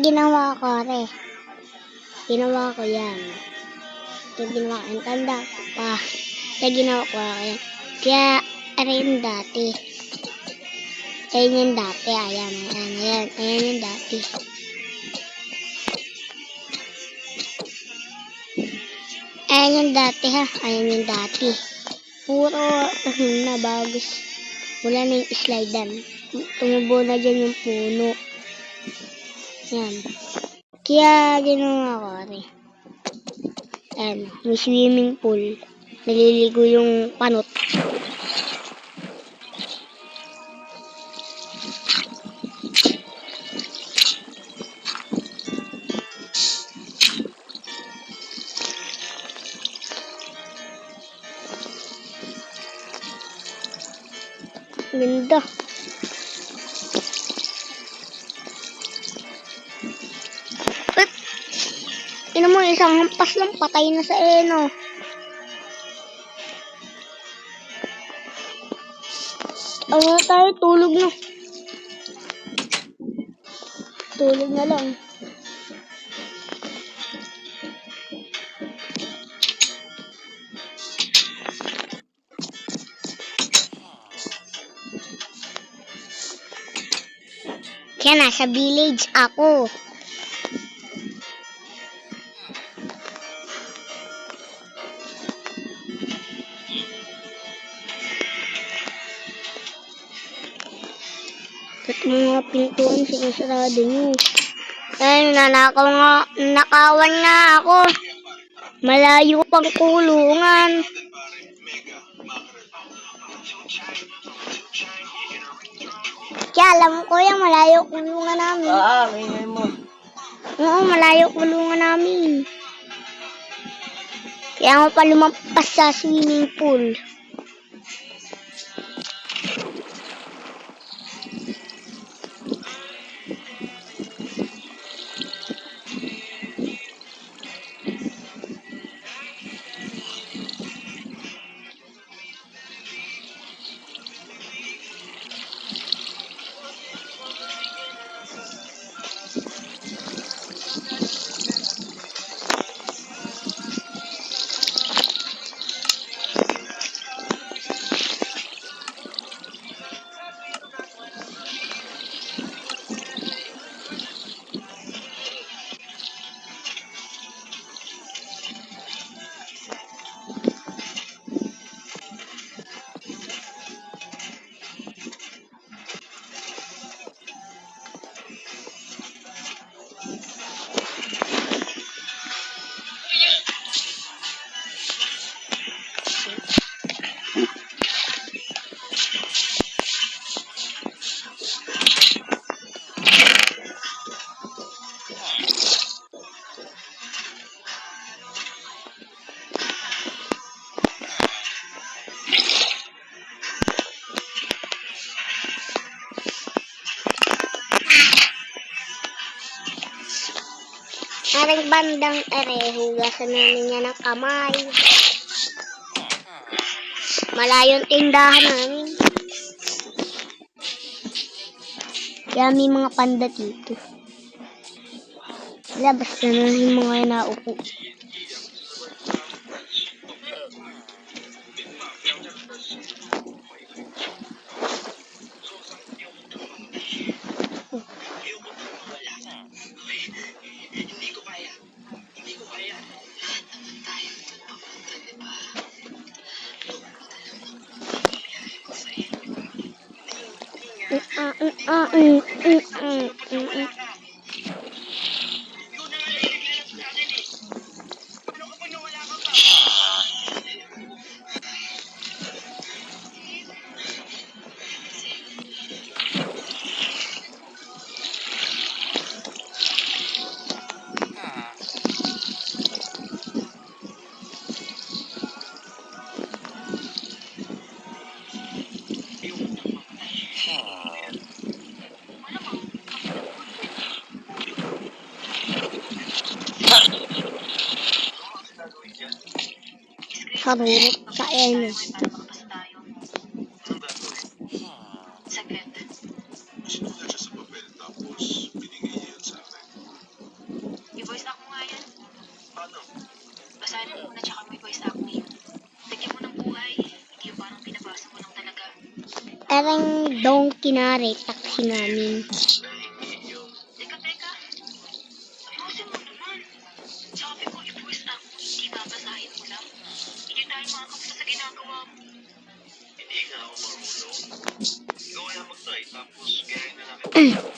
ginawa ko, re. Ginawa ko yan. Ito ginawa ko. Ang tanda ko pa. Ito ginawa ko yan. Kaya, rin dati. Ayan yung dati. Ayan. Ayan yung dati. Ayan yung dati, ha. Ayan yung dati. Puro, na bagus. Wala na yung slidean. Tumubo na dyan yung puno. Yan. Kaya, ginawa ko, re. Ayan, may swimming pool. Naliligo yung panot. Ganda. Ino mo, isang hampas lang, patay na sa eno. Ano tayo, tulog na. Tulog na lang. Kaya nasa village ako. Ba't mga pintuan sinasarado nyo? Ay, nakawan nga ako. Malayo pang kulungan. Kaya alam ko yung malayo kulungan namin. Ingay mo. Oo, malayo kulungan namin. Kaya ako pa lumampas sa swimming pool. Aring bandang hugasan namin yan ng kamay. Malayong tindahan namin. Kaya may mga panda dito. Labas na yung mga naupo. Karurot sa eno. Second. Sinulat siya sa papel tapos binigay niya yan sa akin. Basahin mo muna tsaka may voice acting. Bigyan mo ng buhay. Hindi yung parang pinabasa mo lang talaga. Parang donkey na rin, taxi namin. Teka, teka. Ayusin mo naman. Sabi ko, i-voice act mo, hindi babasahin mo lang. Hindi tayo makakapunta sa ginagawa mo. Hindi nga ako marunong. Ikaw kaya mag-try, tapos gaya na namin.